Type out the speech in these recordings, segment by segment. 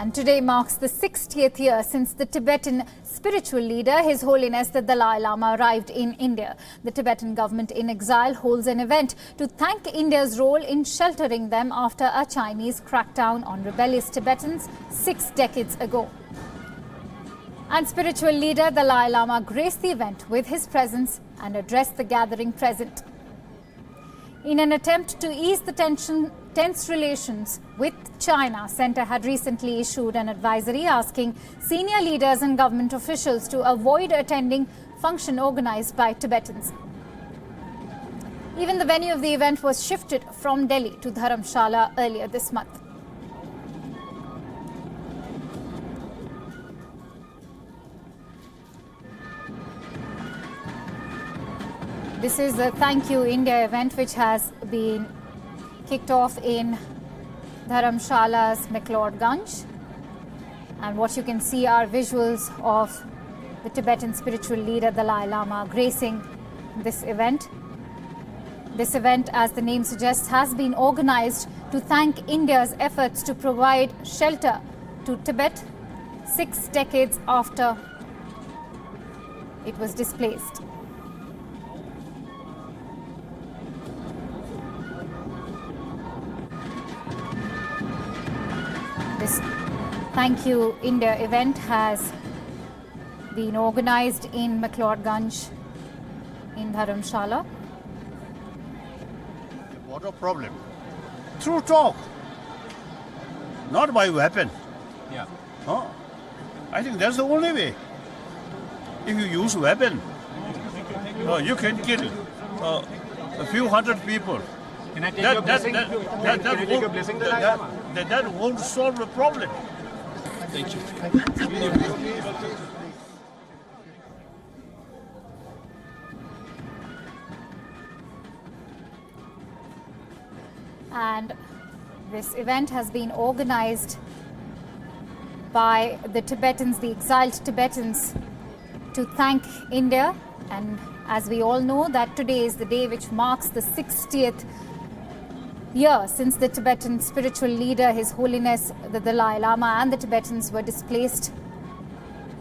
And today marks the 60th year since the Tibetan spiritual leader, His Holiness the Dalai Lama, arrived in India. The Tibetan government in exile holds an event to thank India's role in sheltering them after a Chinese crackdown on rebellious Tibetans 6 decades ago. And spiritual leader Dalai Lama graced the event with his presence and addressed the gathering present. In an attempt to ease the tense relations with China, Centre had recently issued an advisory asking senior leaders and government officials to avoid attending function organized by Tibetans. Even the venue of the event was shifted from Delhi to Dharamshala earlier this month. This is the Thank You India event, which has been kicked off in Dharamshala's McLeodganj. And what you can see are visuals of the Tibetan spiritual leader Dalai Lama gracing this event. This event, as the name suggests, has been organized to thank India's efforts to provide shelter to Tibet 6 decades after it was displaced. This Thank You India event has been organized in McLeodganj in Dharamshala. What a problem. Through talk, not by weapon. Yeah. Huh? I think that's the only way. If you use weapon, you can kill a few hundred people. Can I take your blessing? Can I take your blessing? That won't solve the problem. Thank you. And this event has been organized by the Tibetans, the exiled Tibetans, to thank India. And as we all know, that today is the day which marks the 60th year since the Tibetan spiritual leader, His Holiness the Dalai Lama, and the Tibetans were displaced.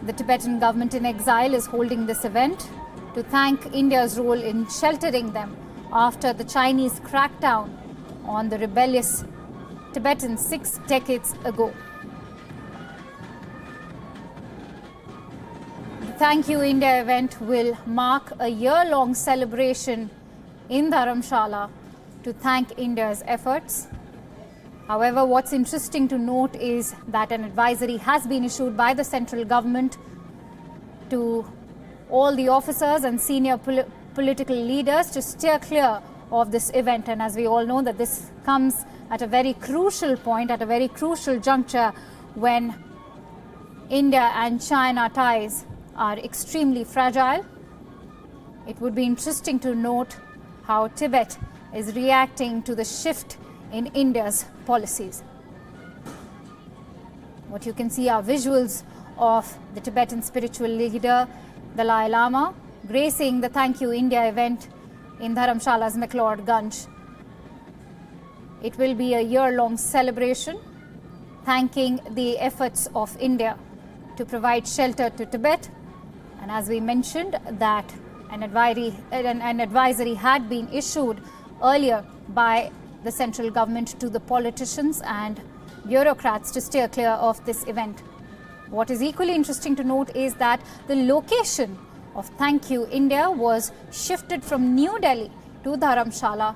The Tibetan government in exile is holding this event to thank India's role in sheltering them after the Chinese crackdown on the rebellious Tibetans 6 decades ago. The Thank You India event will mark a year-long celebration in Dharamshala to thank India's efforts. However, what's interesting to note is that an advisory has been issued by the central government to all the officers and senior political leaders to steer clear of this event. And as we all know, that this comes at a very crucial point, at a very crucial juncture, when India and China ties are extremely fragile. It would be interesting to note how Tibet is reacting to the shift in India's policies. What you can see are visuals of the Tibetan spiritual leader Dalai Lama gracing the Thank You India event in Dharamshala's McLeodganj. It will be a year-long celebration thanking the efforts of India to provide shelter to Tibet. And as we mentioned, that an advisory had been issued earlier by the central government to the politicians and bureaucrats to steer clear of this event. What is equally interesting to note is that the location of Thank You India was shifted from New Delhi to Dharamshala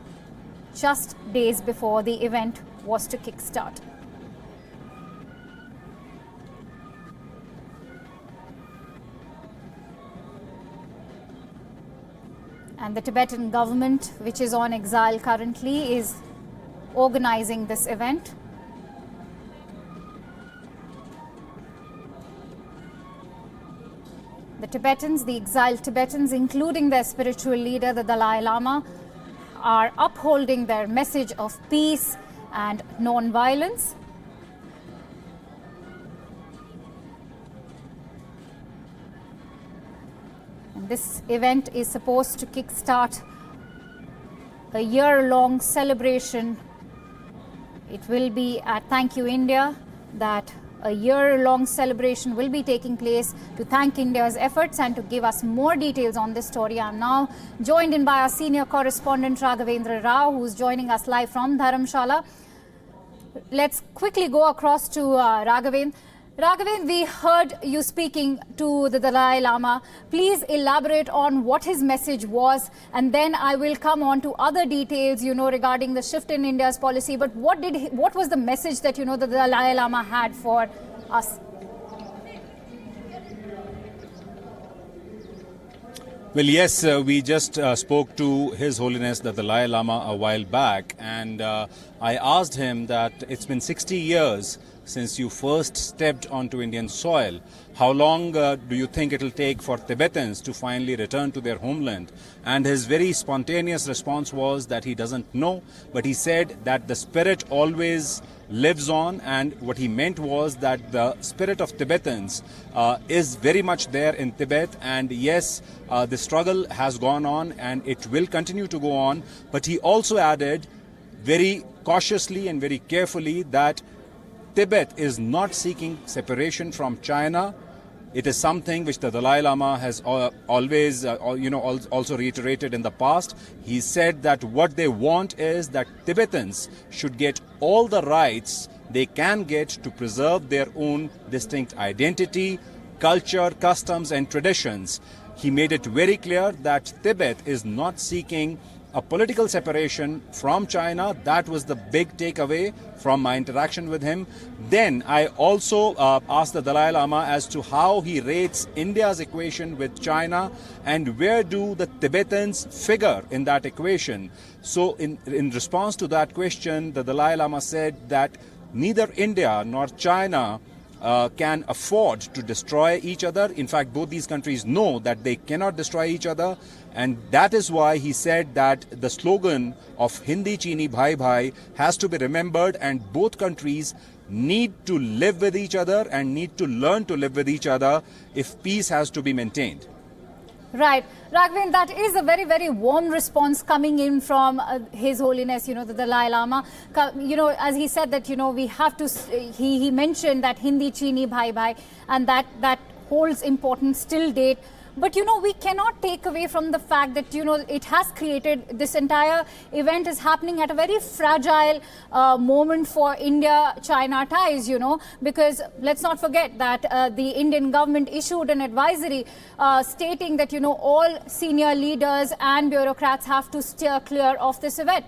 just days before the event was to kickstart. And the Tibetan government, which is on exile currently, is organizing this event. The Tibetans, the exiled Tibetans, including their spiritual leader, the Dalai Lama, are upholding their message of peace and non-violence. This event is supposed to kickstart a year-long celebration. It will be at Thank You India that A year-long celebration will be taking place to thank India's efforts, and to give us more details on this story, I'm now joined in by our senior correspondent Raghavendra Rao, who's joining us live from Dharamshala. Let's quickly go across to Raghavendra. Raghavendra, we heard you speaking to the Dalai Lama. Please elaborate on what his message was, and then I will come on to other details, regarding the shift in India's policy. But what was the message that, the Dalai Lama had for us? Well, yes, we just spoke to His Holiness the Dalai Lama a while back, and I asked him that it's been 60 years since you first stepped onto Indian soil. How long do you think it will take for Tibetans to finally return to their homeland? And his very spontaneous response was that he doesn't know, but he said that the spirit always lives on, and what he meant was that the spirit of Tibetans is very much there in Tibet, and yes, the struggle has gone on and it will continue to go on. But he also added very cautiously and very carefully that Tibet is not seeking separation from China. It is something which the Dalai Lama has always, also reiterated in the past. He said that what they want is that Tibetans should get all the rights they can get to preserve their own distinct identity, culture, customs and traditions. He made it very clear that Tibet is not seeking a political separation from China. That was the big takeaway from my interaction with him. Then I also asked the Dalai Lama as to how he rates India's equation with China and where do the Tibetans figure in that equation. So in response to that question, the Dalai Lama said that neither India nor China can afford to destroy each other. In fact, both these countries know that they cannot destroy each other. And that is why he said that the slogan of Hindi Chini Bhai Bhai has to be remembered, and both countries need to live with each other and need to learn to live with each other if peace has to be maintained. Right. Raghavendra, that is a very, very warm response coming in from His Holiness, the Dalai Lama. As he said that, we have to, he mentioned that Hindi Chini Bhai Bhai, and that holds importance till date. But, we cannot take away from the fact that, it has created, this entire event is happening at a very fragile moment for India-China ties, because let's not forget that the Indian government issued an advisory stating that, all senior leaders and bureaucrats have to steer clear of this event.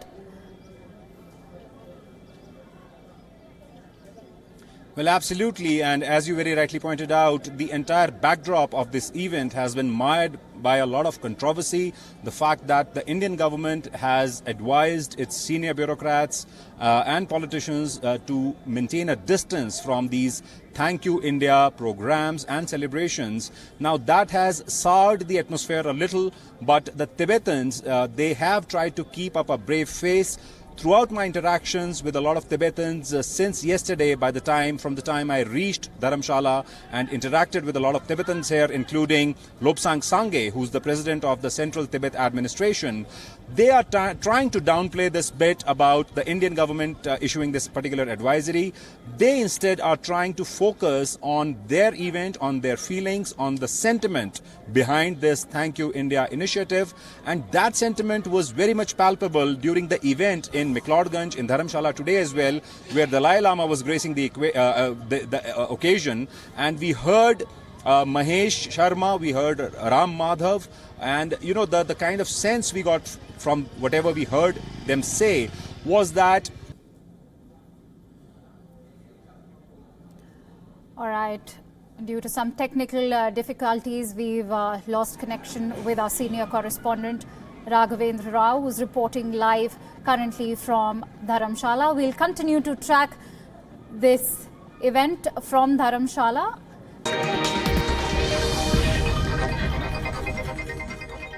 Well, absolutely. And as you very rightly pointed out, the entire backdrop of this event has been mired by a lot of controversy. The fact that the Indian government has advised its senior bureaucrats and politicians to maintain a distance from these Thank You India programs and celebrations. Now that has soured the atmosphere a little, but the Tibetans, they have tried to keep up a brave face. Throughout my interactions with a lot of Tibetans since yesterday, from the time I reached Dharamshala and interacted with a lot of Tibetans here, including Lobsang Sangye, who's the president of the Central Tibet Administration, they are trying to downplay this bit about the Indian government issuing this particular advisory. They instead are trying to focus on their event, on their feelings, on the sentiment behind this Thank You India initiative. And that sentiment was very much palpable during the event in McLeodganj in Dharamshala today as well, where the Dalai Lama was gracing the occasion. And we heard Mahesh Sharma, we heard Ram Madhav, and the kind of sense we got from whatever we heard them say was that. All right. Due to some technical difficulties, we've lost connection with our senior correspondent Raghavendra Rao, who's reporting live currently from Dharamshala. We'll continue to track this event from Dharamshala.